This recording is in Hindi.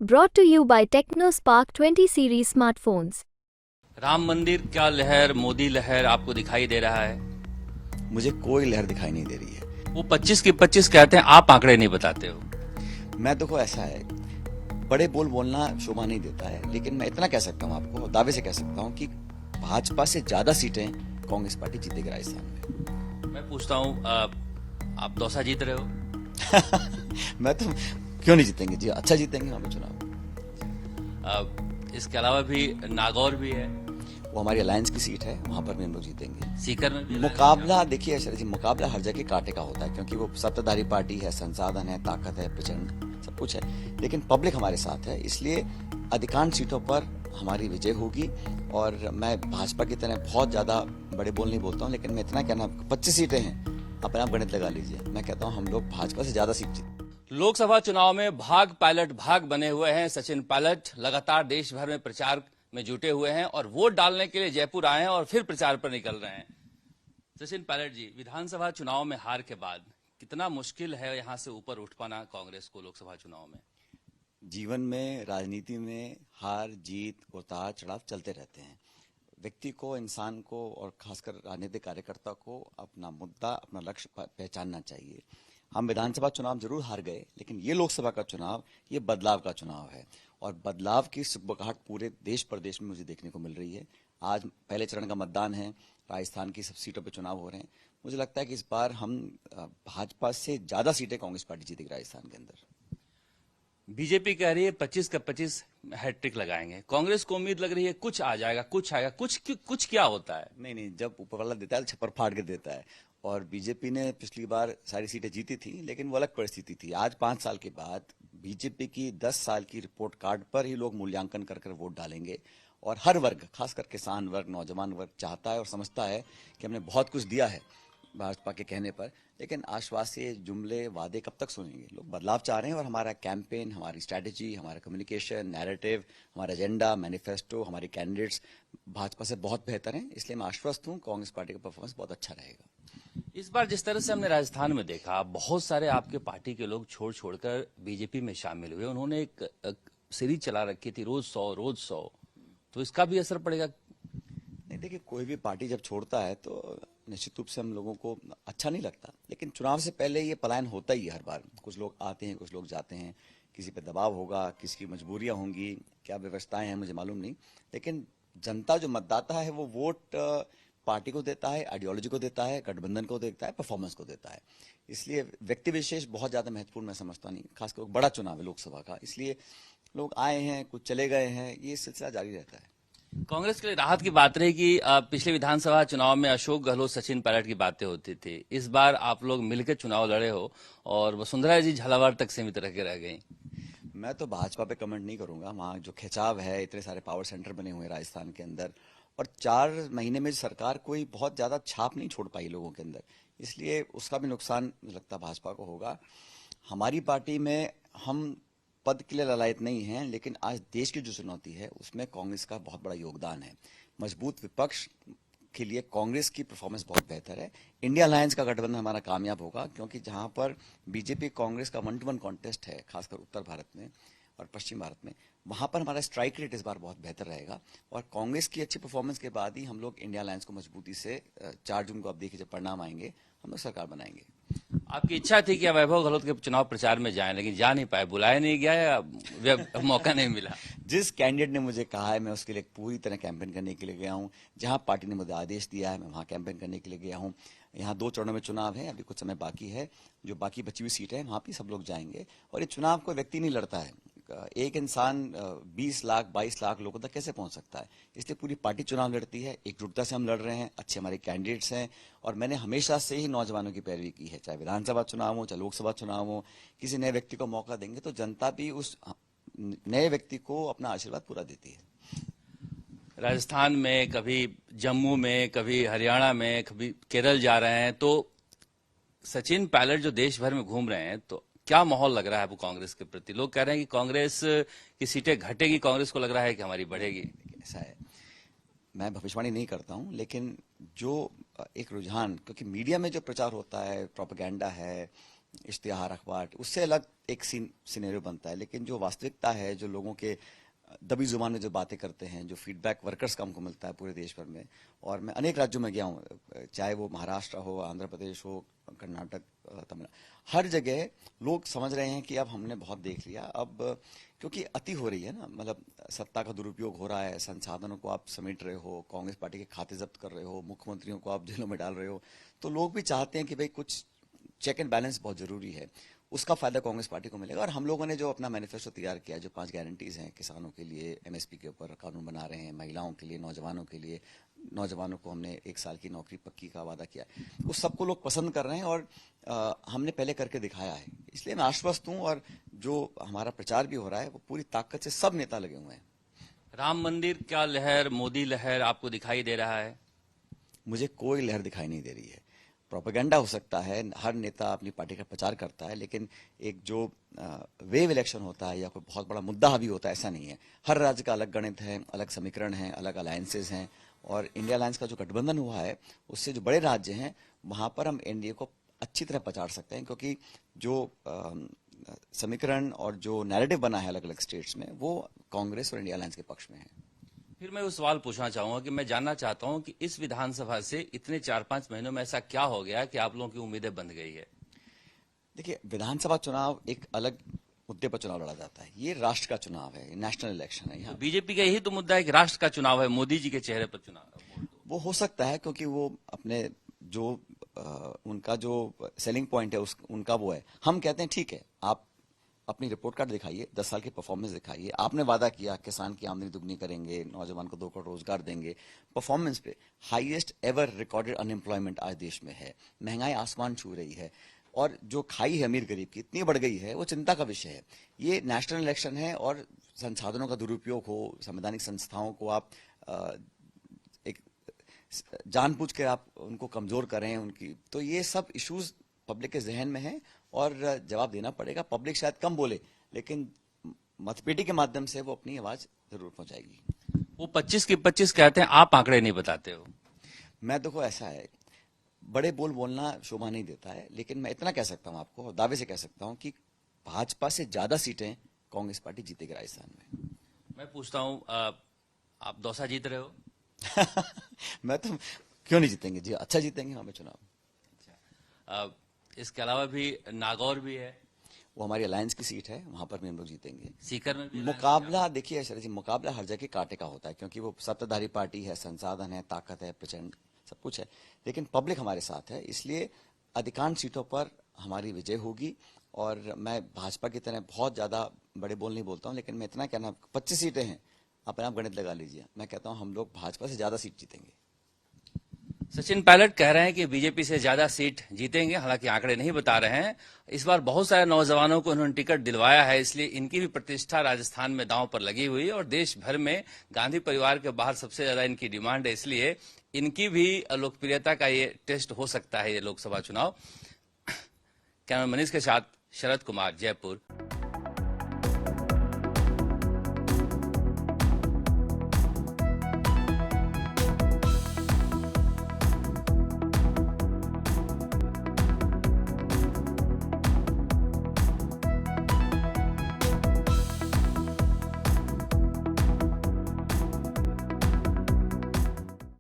Brought to you by TechnoSpark 20 series smartphones. Ram मंदिर क्या लहर, मोदी लहर आपको दिखाई दे रहा है? मुझे कोई लहर दिखाई नहीं दे रही है। वो 25 की 25 कहते हैं, आप आंकड़े नहीं बताते हो। मैं देखो ऐसा है, बड़े बोल बोलना शोभा नहीं देता है, लेकिन मैं इतना कह सकता हूँ, आपको दावे से कह सकता हूँ कि भाजपा से ज्यादा सीटें कांग्रेस पार्टी जीतेगी राजस्थान में। मैं पूछता हूँ, आप दौसा जीत रहे हो? मैं तो क्यों नहीं जीतेंगे जी, अच्छा जीतेंगे हम चुनाव। इसके अलावा भी नागौर भी है, वो हमारी अलायंस की सीट है, वहां पर भी हम लोग जीतेंगे। सीकर में भी मुकाबला देखिए शरद जी, मुकाबला हर जगह कांटे का होता है, क्योंकि वो सत्ताधारी पार्टी है, संसाधन है, ताकत है, प्रचंड सब कुछ है, लेकिन पब्लिक हमारे साथ है, इसलिए अधिकांश सीटों पर हमारी विजय होगी। और मैं भाजपा की तरह बहुत ज्यादा बड़े बोल नहीं बोलता हूँ, लेकिन मैं इतना कहना, 25 सीटें हैं, अपने आप गणित लगा लीजिए, मैं कहता हूँ हम लोग भाजपा से ज्यादा सीट जीते। लोकसभा चुनाव में भाग पायलट भाग बने हुए हैं सचिन पायलट। लगातार देश भर में प्रचार में जुटे हुए हैं और वोट डालने के लिए जयपुर आए हैं और फिर प्रचार पर निकल रहे हैं। सचिन पायलट जी, विधानसभा चुनाव में हार के बाद कितना मुश्किल है यहां से ऊपर उठ पाना कांग्रेस को लोकसभा चुनाव में? जीवन में, राजनीति में हार जीत उतार चढ़ाव चलते रहते हैं। व्यक्ति को, इंसान को और खासकर राजनीतिक कार्यकर्ता को अपना मुद्दा, अपना लक्ष्य पहचानना चाहिए। हम विधानसभा चुनाव जरूर हार गए, लेकिन ये लोकसभा का चुनाव, ये बदलाव का चुनाव है और बदलाव की सुगबुगाहट पूरे देश प्रदेश में मुझे देखने को मिल रही है। आज पहले चरण का मतदान है, राजस्थान की सब सीटों पर चुनाव हो रहे हैं। मुझे लगता है कि इस बार हम भाजपा से ज्यादा सीटें कांग्रेस पार्टी जीतेगी राजस्थान के अंदर। बीजेपी कह रही है 25 का 25 हैट्रिक लगाएंगे, कांग्रेस को उम्मीद लग रही है कुछ आ जाएगा, कुछ आएगा, कुछ क्या होता है? नहीं, जब ऊपर वाला देता है तो छप्पर फाड़ के देता है। और बीजेपी ने पिछली बार सारी सीटें जीती थी, लेकिन वो अलग परिस्थिति थी। आज 5 साल के बाद बीजेपी की 10 साल की रिपोर्ट कार्ड पर ही लोग मूल्यांकन कर वोट डालेंगे। और हर वर्ग, खासकर किसान वर्ग, नौजवान वर्ग चाहता है और समझता है कि हमने बहुत कुछ दिया है भाजपा के कहने पर, लेकिन आश्वास्य जुमले वादे कब तक सुनेंगे। लोग बदलाव चाह रहे हैं और हमारा कैंपेन, हमारी स्ट्रैटेजी, हमारा कम्युनिकेशन, नैरेटिव, हमारा एजेंडा, मैनिफेस्टो, हमारे कैंडिडेट्स भाजपा से बहुत बेहतर हैं। इसलिए मैं आश्वस्त हूं, कांग्रेस पार्टी का परफॉर्मेंस बहुत अच्छा रहेगा। इस बार जिस तरह से हमने राजस्थान में देखा, बहुत सारे आपके पार्टी के लोग छोड़ छोड़कर बीजेपी में शामिल हुए। उन्होंने एक सीरीज चला रखी थी, रोज 100, तो इसका भी असर पड़ेगा? नहीं, देखिए, कोई भी पार्टी जब छोड़ता है तो निश्चित रूप से हम लोगों को अच्छा नहीं लगता, लेकिन चुनाव से पहले ये पलायन होता ही है हर बार। कुछ लोग आते हैं, कुछ लोग जाते हैं, किसी पे दबाव होगा, किसी की मजबूरियां होंगी, क्या व्यवस्थाएं हैं मुझे मालूम नहीं, लेकिन जनता जो मतदाता है वो वोट पार्टी को देता है, आइडियोलॉजी को देता है, गठबंधन को देता है, परफॉर्मेंस को देता है। इसलिए व्यक्ति विशेष बहुत ज्यादा महत्वपूर्ण मैं समझता नहीं, खासकर बड़ा चुनाव है लोकसभा का, इसलिए लोग आए हैं, कुछ चले गए हैं, ये सिलसिला जारी रहता है। कांग्रेस के लिए राहत की बात रही कि पिछले विधानसभा चुनाव में अशोक गहलोत, सचिन पायलट की बातें होती थी। इस बार आप लोग मिलकर चुनाव लड़े हो और वसुंधरा जी झालावाड़ तक सीमित रह के रह गई। मैं तो भाजपा पे कमेंट नहीं करूंगा। वहाँ जो खिंचाव है, इतने सारे पावर सेंटर बने हुए हैं राजस्थान के अंदर, और 4 महीने में सरकार कोई बहुत ज्यादा छाप नहीं छोड़ पाई लोगों के अंदर, इसलिए उसका भी नुकसान मुझे लगता है भाजपा को होगा। हमारी पार्टी में हम पद के लिए ललायत नहीं हैं, लेकिन आज देश की जो चुनौती है उसमें कांग्रेस का बहुत बड़ा योगदान है। मजबूत विपक्ष के लिए कांग्रेस की परफॉर्मेंस बहुत बेहतर है। इंडिया अलायंस का गठबंधन हमारा कामयाब होगा, क्योंकि जहां पर बीजेपी कांग्रेस का 1-to-1 कॉन्टेस्ट है, खासकर उत्तर भारत में और पश्चिम भारत में, वहां पर हमारा स्ट्राइक रेट इस बार बहुत बेहतर रहेगा। और कांग्रेस की अच्छी परफॉर्मेंस के बाद ही हम लोग इंडिया अलायंस को मजबूती से 4 जून को आप देखिए जब परिणाम आएंगे, हम लोग सरकार बनाएंगे। आपकी इच्छा थी कि वैभव गहलोत के चुनाव प्रचार में जाएं, लेकिन जा नहीं पाए, बुलाया नहीं गया या मौका नहीं मिला? जिस कैंडिडेट ने मुझे कहा है, मैं उसके लिए पूरी तरह कैंपेन करने के लिए गया हूं। जहां पार्टी ने मुझे आदेश दिया है, मैं वहां कैंपेन करने के लिए गया हूं। यहाँ 2 चरणों में चुनाव है, अभी कुछ समय बाकी है। जो बाकी बची हुई सीटें हैं वहां भी सब लोग जाएंगे। और ये चुनाव कोई व्यक्ति नहीं लड़ता है, एक इंसान 20 लाख 22 लाख लोगों तक कैसे पहुंच सकता है, इसलिए पूरी पार्टी चुनाव लड़ती है। एकजुटता से हम लड़ रहे हैं, अच्छे हमारे कैंडिडेट्स हैं, और मैंने हमेशा से ही नौजवानों की पैरवी की है। चाहे विधानसभा चुनाव हो, चाहे लोकसभा चुनाव हो, किसी नए व्यक्ति को मौका देंगे तो जनता भी उस नए व्यक्ति को अपना आशीर्वाद पूरा देती है। राजस्थान में, कभी जम्मू में, कभी हरियाणा में, कभी केरल जा रहे हैं, तो सचिन पायलट जो देश भर में घूम रहे हैं, तो क्या माहौल लग रहा है आपको कांग्रेस के प्रति? लोग कह रहे हैं कि कांग्रेस की सीटें घटेगी, कांग्रेस को लग रहा है कि हमारी बढ़ेगी। ऐसा है, मैं भविष्यवाणी नहीं करता हूं, लेकिन जो एक रुझान, क्योंकि मीडिया में जो प्रचार होता है, प्रोपेगेंडा है, इश्तिहार अखबार, उससे अलग एक सिनेरियो बनता है। लेकिन जो वास्तविकता है, जो लोगों के दबी जुबान में जो बातें करते हैं, जो फीडबैक वर्कर्स का हमको मिलता है पूरे देश भर में, और मैं अनेक राज्यों में गया हूँ, चाहे वो महाराष्ट्र हो, आंध्र प्रदेश हो, कर्नाटक, तमिलनाडु, हर जगह लोग समझ रहे हैं कि अब हमने बहुत देख लिया। अब क्योंकि अति हो रही है ना, मतलब सत्ता का दुरुपयोग हो रहा है, संसाधनों को आप समेट रहे हो, कांग्रेस पार्टी के खाते जब्त कर रहे हो, मुख्यमंत्रियों को आप जेलों में डाल रहे हो, तो लोग भी चाहते हैं कि भाई कुछ चेक एंड बैलेंस बहुत जरूरी है। उसका फायदा कांग्रेस पार्टी को मिलेगा। और हम लोगों ने जो अपना मैनिफेस्टो तैयार किया, जो 5 गारंटीज हैं, किसानों के लिए एमएसपी के ऊपर कानून बना रहे हैं, महिलाओं के लिए, नौजवानों के लिए, नौजवानों को हमने 1 साल की नौकरी पक्की का वादा किया, उस सबको लोग पसंद कर रहे हैं और हमने पहले करके दिखाया है। इसलिए मैं आश्वस्त हूं, और जो हमारा प्रचार भी हो रहा है वो पूरी ताकत से सब नेता लगे हुए हैं। राम मंदिर का लहर, मोदी लहर आपको दिखाई दे रहा है? मुझे कोई लहर दिखाई नहीं दे रही है। प्रोपेगेंडा हो सकता है, हर नेता अपनी पार्टी का प्रचार करता है, लेकिन एक जो वेव इलेक्शन होता है या कोई बहुत बड़ा मुद्दा हावी होता है, ऐसा नहीं है। हर राज्य का अलग गणित है, अलग समीकरण है, अलग अलायंसेज हैं, और इंडिया अलायंस का जो गठबंधन हुआ है, उससे जो बड़े राज्य हैं वहां पर हम एनडीए को अच्छी तरह प्रचार सकते हैं, क्योंकि जो समीकरण और जो नैरेटिव बना है अलग अलग स्टेट्स में, वो कांग्रेस और इंडिया अलायंस के पक्ष में है। फिर मैं वो सवाल पूछना चाहूंगा कि मैं जानना चाहता हूं कि इस विधानसभा से इतने 4-5 महीनों में ऐसा क्या हो गया कि आप लोगों की उम्मीदें बंध गई है? देखिए, विधानसभा चुनाव एक अलग मुद्दे पर चुनाव लड़ा जाता है। ये राष्ट्र का चुनाव है, नेशनल इलेक्शन है। यहाँ बीजेपी का यही तो मुद्दा है कि राष्ट्र का चुनाव है, मोदी जी के चेहरे पर चुनाव। वो हो सकता है, क्योंकि वो अपने जो उनका जो सेलिंग पॉइंट है उनका वो है। हम कहते हैं ठीक है, आप अपनी रिपोर्ट कार्ड दिखाइए, 10 साल की परफॉर्मेंस दिखाइए। आपने वादा किया किसान की आमदनी दुगनी करेंगे, नौजवान को 2 करोड़ रोजगार देंगे। परफॉर्मेंस पे हाईएस्ट एवर रिकॉर्डेड अनएम्प्लॉयमेंट आज देश में है, महंगाई आसमान छू रही है, और जो खाई है अमीर गरीब की इतनी बढ़ गई है, वो चिंता का विषय है। ये नेशनल इलेक्शन है, और संसाधनों का दुरुपयोग हो, संवैधानिक संस्थाओं को आप एक जानबूझ के आप उनको कमजोर करें उनकी, तो ये सब इश्यूज पब्लिक के जहन में है, और जवाब देना पड़ेगा। पब्लिक शायद कम बोले, लेकिन मतपेटी के माध्यम से वो अपनी आवाज जरूर पहुंचाएगी। वो 25 की 25 कहते हैं, आप आंकड़े नहीं बताते हो। मैं देखो, ऐसा है, बड़े बोल बोलना शोभा नहीं देता है, लेकिन मैं इतना कह सकता हूं आपको, दावे से कह सकता हूं कि भाजपा से ज्यादा सीटें कांग्रेस पार्टी जीतेगी राजस्थान में। मैं पूछता हूं, आप दौसा जीत रहे हो? मैं तो क्यों नहीं जीतेंगे जी, अच्छा जीतेंगे वहां पे चुनाव। इसके अलावा भी नागौर भी है, वो हमारी अलायंस की सीट है, वहां पर भी हम लोग जीतेंगे। सीकर में भी मुकाबला देखिए शरद जी, मुकाबला हर जगह कांटे का होता है, क्योंकि वो सत्ताधारी पार्टी है, संसाधन है, ताकत है, प्रचंड सब कुछ है, लेकिन पब्लिक हमारे साथ है, इसलिए अधिकांश सीटों पर हमारी विजय होगी। और मैं भाजपा की तरह बहुत ज्यादा बड़े बोल नहीं बोलता हूं, लेकिन मैं इतना कहना, 25 सीटें हैं, अपने आप गणित लगा लीजिए, मैं कहता हूं हम लोग भाजपा से ज्यादा सीट जीतेंगे। सचिन पायलट कह रहे हैं कि बीजेपी से ज्यादा सीट जीतेंगे, हालांकि आंकड़े नहीं बता रहे हैं। इस बार बहुत सारे नौजवानों को उन्होंने टिकट दिलवाया है, इसलिए इनकी भी प्रतिष्ठा राजस्थान में दांव पर लगी हुई है, और देश भर में गांधी परिवार के बाहर सबसे ज्यादा इनकी डिमांड है, इसलिए इनकी भी लोकप्रियता का ये टेस्ट हो सकता है ये लोकसभा चुनाव। कैमरा मनीष के साथ शरद कुमार, जयपुर।